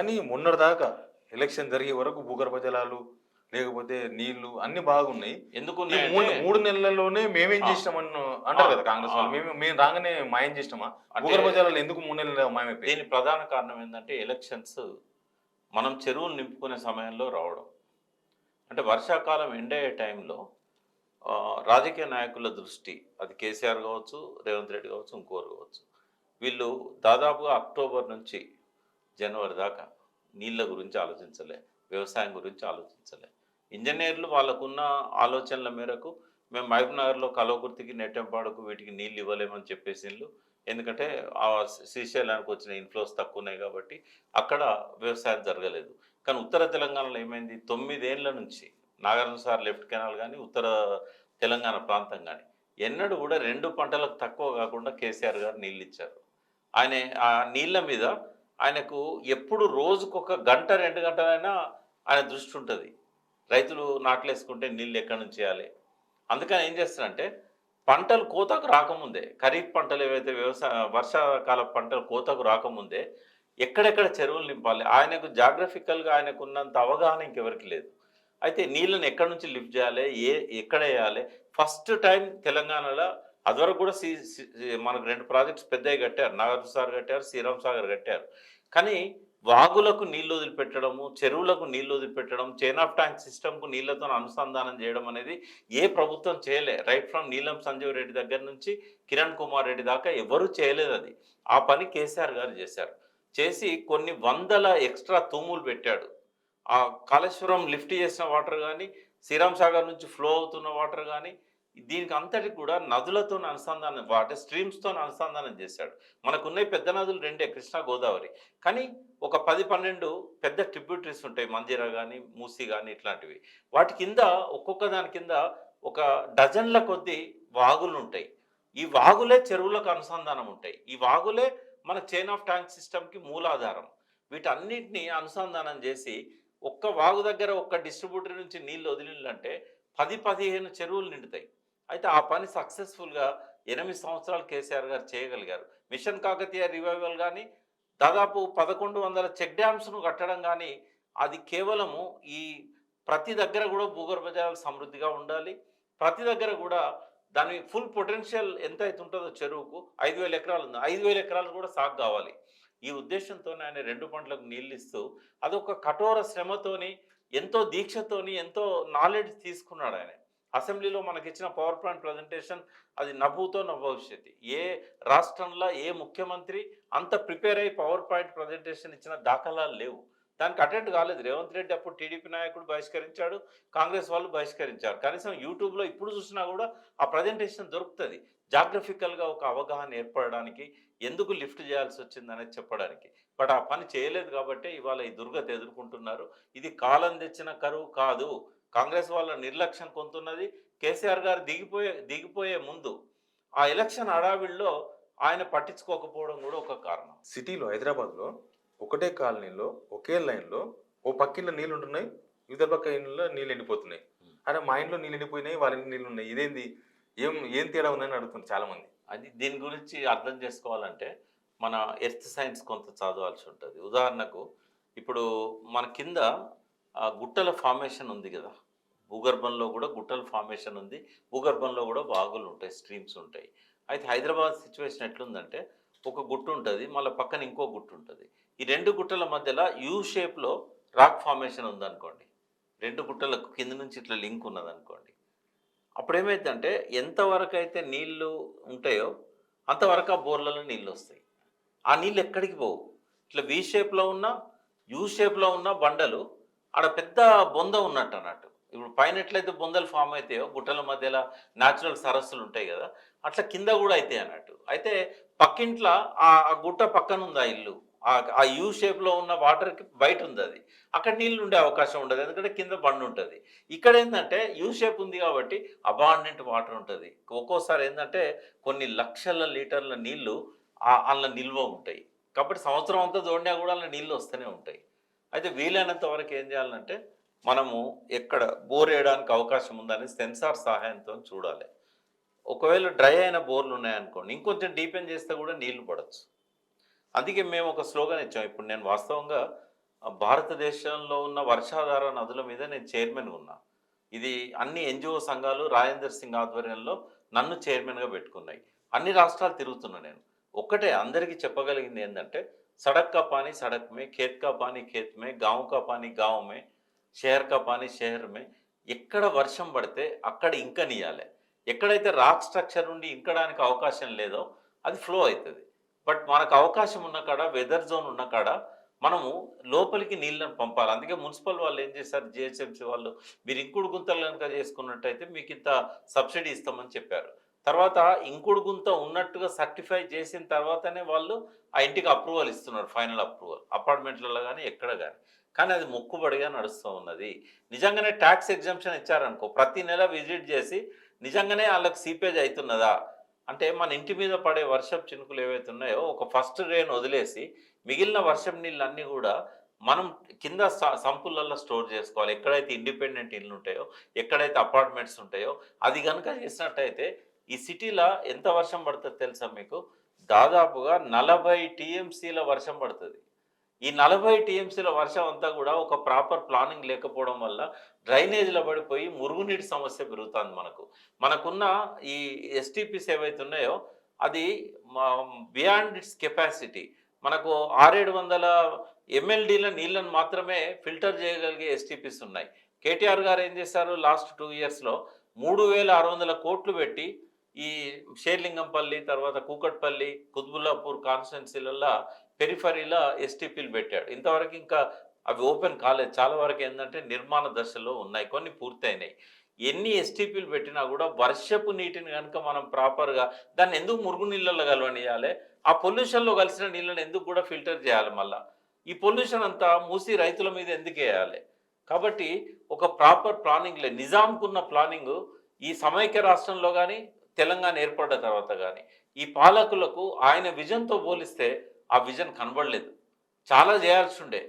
కానీ మొన్నటిదాకా ఎలక్షన్ జరిగే వరకు భూగర్భ జలాలు లేకపోతే నీళ్లు అన్ని బాగున్నాయి. ఈ ఎందుకున్నాయంటే 3 నెలల్లోనే మేమేం చేసినామని అంటారు కదా కాంగ్రెస్ వాళ్ళు. మేము రాగానే మాయం చేసినామా? భూగర్భ జలాలు ఎందుకు 3 నెలలు మాయమైపోయాయి? దీని ప్రధాన కారణం ఏంటంటే ఎలక్షన్స్ మనం చెరువులు నింపుకునే సమయంలో రావడం. అంటే వర్షాకాలం ఎండ్ అయ్యే టైంలో రాజకీయ నాయకుల దృష్టి, అది కేసీఆర్ కావచ్చు, రేవంత్ రెడ్డి కావచ్చు, ఇంకోరు కావచ్చు, వీళ్ళు దాదాపుగా అక్టోబర్ నుంచి జనవరి దాకా నీళ్ళ గురించి ఆలోచించలే, వ్యవసాయం గురించి ఆలోచించలే. ఇంజనీర్లు వాళ్ళకున్న ఆలోచనల మేరకు మేము మహబూబ్నగర్లో కల్వకుర్తికి, నెట్టెంపాడుకు వీటికి నీళ్ళు ఇవ్వలేమని చెప్పేసిండ్రు. ఎందుకంటే ఆ శ్రీశైలానికి వచ్చిన ఇన్ఫ్లోస్ తక్కువ ఉన్నాయి కాబట్టి అక్కడ వ్యవసాయం జరగలేదు. కానీ ఉత్తర తెలంగాణలో ఏమైంది, 9 ఏళ్ల నుంచి నాగార్జున సార్ లెఫ్ట్ కెనాల్ కానీ ఉత్తర తెలంగాణ ప్రాంతం కానీ ఎన్నడూ కూడా 2 పంటలకు తక్కువ కాకుండా కేసీఆర్ గారు నీళ్ళు ఇచ్చారు. ఆయన ఆ నీళ్ళ మీద ఆయనకు ఎప్పుడు రోజుకొక గంట 2 గంటలైనా ఆయన దృష్టి ఉంటుంది. రైతులు నాట్లేసుకుంటే నీళ్ళు ఎక్కడి నుంచి చేయాలి. అందుకని ఏం చేస్తారంటే పంటలు కోతకు రాకముందే, ఖరీఫ్ పంటలు ఏవైతే వర్షాకాల పంటలు కోతకు రాకముందే ఎక్కడెక్కడ చెరువులు నింపాలి, ఆయనకు జాగ్రఫికల్గా ఆయనకు ఉన్నంత అవగాహన ఇంకెవరికి లేదు. అయితే నీళ్ళని ఎక్కడి నుంచి లిఫ్ట్ చేయాలి, ఎక్కడ వేయాలి, ఫస్ట్ టైం తెలంగాణలో అదివరకు కూడా మనకు 2 ప్రాజెక్ట్స్ పెద్దవి కట్టారు. నాగార్జున సాగర్ కట్టారు, శ్రీరామ్ సాగర్ కట్టారు. కానీ వాగులకు నీళ్ళు వదిలిపెట్టడము, చెరువులకు నీళ్ళు వదిలిపెట్టడం, చైన్ ఆఫ్ ట్యాంక్ సిస్టమ్కు నీళ్లతో అనుసంధానం చేయడం అనేది ఏ ప్రభుత్వం చేయలే. రైట్ ఫ్రమ్ నీలం సంజీవ్ రెడ్డి దగ్గర నుంచి కిరణ్ కుమార్ రెడ్డి దాకా ఎవరూ చేయలేదు. అది ఆ పని కేసీఆర్ గారు చేశారు. చేసి కొన్ని వందల ఎక్స్ట్రా తూములు పెట్టాడు. ఆ కాళేశ్వరం లిఫ్ట్ చేసిన వాటర్ కానీ, శ్రీరామ్ సాగర్ నుంచి ఫ్లో అవుతున్న వాటర్ కానీ, దీనికి అంతటికి కూడా నదులతో అనుసంధానం, వాటర్ స్ట్రీమ్స్తో అనుసంధానం చేశాడు. మనకున్నాయి పెద్ద నదులు 2, కృష్ణా, గోదావరి. కానీ ఒక 10-12 పెద్ద ట్రిబ్యూటరీస్ ఉంటాయి, మంజీరా కానీ, మూసీ కానీ, ఇట్లాంటివి. వాటి కింద ఒక్కొక్క దాని కింద ఒక డజన్ల కొద్దీ వాగులు ఉంటాయి. ఈ వాగులే చెరువులకు అనుసంధానం ఉంటాయి. ఈ వాగులే మన చైన్ ఆఫ్ ట్యాంక్ సిస్టమ్కి మూలాధారం. వీటన్నిటిని అనుసంధానం చేసి ఒక్క వాగు దగ్గర ఒక్క డిస్ట్రిబ్యూటర్ నుంచి నీళ్ళు వదిలిందంటే 10-15 చెరువులు నిండుతాయి. అయితే ఆ పని సక్సెస్ఫుల్గా 8 సంవత్సరాలు కేసీఆర్ గారు చేయగలిగారు. మిషన్ కాకతీయ రివైవల్ కానీ, దాదాపు 1100 చెక్ డ్యామ్స్ను కట్టడం కానీ, అది కేవలము ఈ ప్రతి దగ్గర కూడా భూగర్భ జలాలు సమృద్ధిగా ఉండాలి. ప్రతి దగ్గర కూడా దాని ఫుల్ పొటెన్షియల్ ఎంత అయితే ఉంటుందో చెరువుకు 5000 ఎకరాలు ఉంది, 5000 ఎకరాలు కూడా సాగు కావాలి. ఈ ఉద్దేశంతో ఆయన 2 పంటలకు నీళ్ళు ఇస్తూ అదొక కఠోర శ్రమతోని, ఎంతో దీక్షతోని, ఎంతో నాలెడ్జ్ తీసుకున్నాడు ఆయన. అసెంబ్లీలో మనకి ఇచ్చిన పవర్ పాయింట్ ప్రజెంటేషన్ అది నభూతో నభవిష్యతి. ఏ రాష్ట్రంలో ఏ ముఖ్యమంత్రి అంత ప్రిపేర్ అయ్యి పవర్ పాయింట్ ప్రజెంటేషన్ ఇచ్చిన దాఖలాలు లేవు. దానికి అటెండ్ కాలేదు రేవంత్ రెడ్డి. అప్పుడు టీడీపీ నాయకుడు బహిష్కరించాడు, కాంగ్రెస్ వాళ్ళు బహిష్కరించారు. కనీసం యూట్యూబ్లో ఇప్పుడు చూసినా కూడా ఆ ప్రజెంటేషన్ దొరుకుతుంది, జాగ్రఫికల్గా ఒక అవగాహన ఏర్పడడానికి, ఎందుకు లిఫ్ట్ చేయాల్సి వచ్చింది అనేది చెప్పడానికి. బట్ ఆ పని చేయలేదు కాబట్టి ఇవాళ ఈ దుర్గతి ఎదుర్కొంటున్నారు. ఇది కాలం తెచ్చిన కరువు కాదు, కాంగ్రెస్ వాళ్ళ నిర్లక్ష్యం కొంతున్నది. కేసీఆర్ గారు దిగిపోయే ముందు ఆ ఎలక్షన్ హడావిడిలో ఆయన పట్టించుకోకపోవడం కూడా ఒక కారణం. సిటీలో హైదరాబాద్లో ఒకటే కాలనీలో ఒకే లైన్లో ఓ పక్కిళ్ళ నీళ్ళు ఉంటున్నాయి, ఇవతల పక్క ఇళ్ళలో నీళ్ళు ఎండిపోతున్నాయి. అరే మా ఇంట్లో నీళ్ళు ఎండిపోయినాయి, వాళ్ళ ఇంట్లో నీళ్ళు ఉన్నాయి, ఇదేంది, ఏం తేడా ఉందని అడుగుతుంది చాలామంది. అది దీని గురించి అర్థం చేసుకోవాలంటే మన ఎర్త్ సైన్స్ కొంత చదవాల్సి ఉంటుంది. ఉదాహరణకు ఇప్పుడు మన కింద గుట్టల ఫార్మేషన్ ఉంది కదా, భూగర్భంలో కూడా గుట్టల ఫార్మేషన్ ఉంది, భూగర్భంలో కూడా వాగులు ఉంటాయి, స్ట్రీమ్స్ ఉంటాయి. అయితే హైదరాబాద్ సిచ్యువేషన్ ఎట్లుందంటే ఒక గుట్టు ఉంటుంది, మళ్ళీ పక్కన ఇంకో గుట్టు ఉంటుంది. ఈ 2 గుట్టల మధ్యలో యూ షేప్లో రాక్ ఫార్మేషన్ ఉందనుకోండి, 2 గుట్టలకు కింద నుంచి ఇట్లా లింక్ ఉన్నదనుకోండి. అప్పుడు ఏమైందంటే ఎంతవరకు అయితే నీళ్లు ఉంటాయో అంతవరకు ఆ బోర్లలో నీళ్ళు వస్తాయి. ఆ నీళ్ళు ఎక్కడికి పోవు. ఇట్లా వి షేప్లో ఉన్న, యూ షేప్లో ఉన్న బండలు ఆడ పెద్ద బొంద ఉన్నట్టు అన్నట్టు. ఇప్పుడు పైన ఎట్లయితే బొందలు ఫామ్ అవుతాయో గుట్టల మధ్యలో న్యాచురల్ సరస్సులు ఉంటాయి కదా, అట్లా కింద కూడా అవుతాయి అన్నట్టు. అయితే పక్కింట్లో ఆ గుట్ట పక్కన ఉంది ఆ ఇల్లు, ఆ యూ షేప్లో ఉన్న వాటర్కి బయట ఉంది, అది అక్కడ నీళ్ళు ఉండే అవకాశం ఉండదు, ఎందుకంటే కింద బండి ఉంటుంది. ఇక్కడ ఏంటంటే యూ షేప్ ఉంది కాబట్టి అబాండెంట్ వాటర్ ఉంటుంది. ఒక్కోసారి ఏంటంటే కొన్ని లక్షల లీటర్ల నీళ్లు అందులో నిల్వ ఉంటాయి. కాబట్టి సంవత్సరం అంతా దోడినా కూడా అందులో నీళ్ళు వస్తూనే ఉంటాయి. అయితే వీలైనంత వరకు ఏం చేయాలంటే మనము ఎక్కడ బోర్ వేయడానికి అవకాశం ఉందని సెన్సార్ సహాయంతో చూడాలి. ఒకవేళ డ్రై అయిన బోర్లు ఉన్నాయనుకోండి, ఇంకొంచెం డీపెన్ చేస్తే కూడా నీళ్లు పడవచ్చు. అందుకే మేము ఒక స్లోగన్ ఇచ్చాం. ఇప్పుడు నేను వాస్తవంగా భారతదేశంలో ఉన్న వర్షాధార నదుల మీద నేను చైర్మన్గా ఉన్నా. ఇది అన్ని ఎన్‌జీఓ సంఘాలు రాజేందర్ సింగ్ ఆధ్వర్యంలో నన్ను చైర్మన్‌గా పెట్టుకున్నాయి. అన్ని రాష్ట్రాలు తిరుగుతున్నా నేను. ఒక్కటే అందరికీ చెప్పగలిగింది ఏందంటే, సడక్ కా పానీ సడక్ మే, ఖేత్ కా పానీ ఖేత్ మే, గాँव కా పానీ గాँव మే, షహర్ కా పానీ షహర్ మే. ఎక్కడ వర్షం పడితే అక్కడ ఇంకనియాలే. ఎక్కడైతే రాక్ స్ట్రక్చర్ నుండి ఇంకడానికి అవకాశం లేదో అది ఫ్లో అయితది. బట్ మనకు అవకాశం ఉన్న కాడ, వెదర్ జోన్ ఉన్న కాడ మనము లోపలికి నీళ్ళని పంపాలి. అందుకే మున్సిపల్ వాళ్ళు ఏం చేశారు, జీహెచ్ఎంసీ వాళ్ళు, మీరు ఇంకుడు గుంతలు గనుక చేసుకున్నట్టయితే మీకింత సబ్సిడీ ఇస్తామని చెప్పారు. తర్వాత ఇంకుడు గుంత ఉన్నట్టుగా సర్టిఫై చేసిన తర్వాతనే వాళ్ళు ఆ ఇంటికి అప్రూవల్ ఇస్తున్నారు, ఫైనల్ అప్రూవల్. అపార్ట్మెంట్లలో గానీ, ఎక్కడ గానీ. కానీ అది మొక్కుబడిగా నడుస్తూ ఉన్నది. నిజంగానే టాక్స్ ఎగ్జంప్షన్ ఇచ్చారనుకో, ప్రతి నెల విజిట్ చేసి నిజంగానే ఆళ్ళకి సీపేజ్ అయితున్నదా? అంటే మన ఇంటి మీద పడే వర్షపు చినుకులు ఏవైతే ఉన్నాయో, ఒక ఫస్ట్ రెయిన్ వదిలేసి మిగిలిన వర్షపు నీళ్ళన్నీ గూడా మనం కింద సంపులల్లో స్టోర్ చేసుకోవాలి. ఎక్కడైతే ఇండిపెండెంట్ ఇళ్ళుంటాయో, ఎక్కడైతే అపార్ట్మెంట్స్ ఉంటాయో, అది గనుక చేసినట్టయితే ఈ సిటీలో ఎంత వర్షం పడతదో తెలుసా మీకు? దాదాపుగా 40 టీఎంసీల వర్షం పడతది. ఈ 40 టీఎంసీల వర్షం అంతా గూడా ఒక ప్రాపర్ ప్లానింగ్ లేకపోవడం వల్ల డ్రైనేజ్‌లో పడిపోయి మురుగునీటి సమస్య పెరుగుతాంది మనకు. మనకున్న ఈ ఎస్టీపీస్ ఏవైతే ఉన్నాయో అది బియాండ్ ఇట్స్ కెపాసిటీ. మనకు 600, 700 ఎంఎల్‌డీల నీళ్ళని మాత్రమే ఫిల్టర్ చేయగలిగే ఎస్టీపీస్ ఉన్నాయి. కేటీఆర్ గారు ఏం చేశారు లాస్ట్ 2 ఇయర్స్‌లో 3600 కోట్లు పెట్టి ఈ షేర్లింగంపల్లి, తర్వాత కూకట్పల్లి, కుత్బుల్లాపూర్ కాన్స్టిట్యున్సీలల్లా పెరిఫరీలా ఎస్టీపీలు పెట్టాడు. ఇంతవరకు ఇంకా అవి ఓపెన్ కాలేదు. చాలా వరకు ఏందంటే నిర్మాణ దశలో ఉన్నాయి. కొన్ని పూర్తయినాయి. ఎన్ని ఎస్టీపీలు పెట్టినా గూడా వర్షపు నీటిని గనుక మనం ప్రాపర్‌గా దాన్ని ఎందుకు మురుగు నీళ్ళలో కలవనియాలే? ఆ పొల్యూషన్‌లో కలిసిన నీళ్ళని ఎందుకు గూడా ఫిల్టర్ చేయాలి మళ్ళా? ఈ పొల్యూషన్ అంతా మూసి రైతుల మీద ఎందుకేయాలి? కాబట్టి ఒక ప్రాపర్ ప్లానింగ్ లేదు. నిజాంకున్న ప్లానింగు ఈ సమైక్య రాష్ట్రంలో గాని, తెలంగాణ ఏర్పడ్డ తర్వాత గాని, ఈ పాలకులకు ఆయన విజన్‌తో పోలిస్తే ఆ విజన్ కనబడలేదు. చాలా చేయాల్సుండే.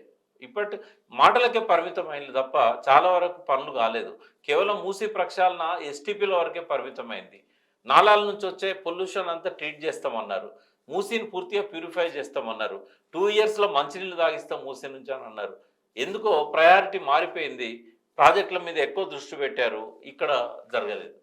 మాటలకే పరిమితమైంది తప్ప చాలా వరకు పనులు కాలేదు. కేవలం మూసీ ప్రక్షాళన ఎస్టీపీల వరకే పరిమితమైంది. నాలాల నుంచి వచ్చే పొల్యూషన్ అంతా ట్రీట్ చేస్తామన్నారు. మూసీని పూర్తిగా ప్యూరిఫై చేస్తామన్నారు. 2 ఇయర్స్‌లో మంచినీళ్ళు తాగిస్తాం మూసీ నుంచి అని అన్నారు. ఎందుకో ప్రయారిటీ మారిపోయింది. ప్రాజెక్టుల మీద ఎక్కువ దృష్టి పెట్టారు. ఇక్కడ జరగలేదు.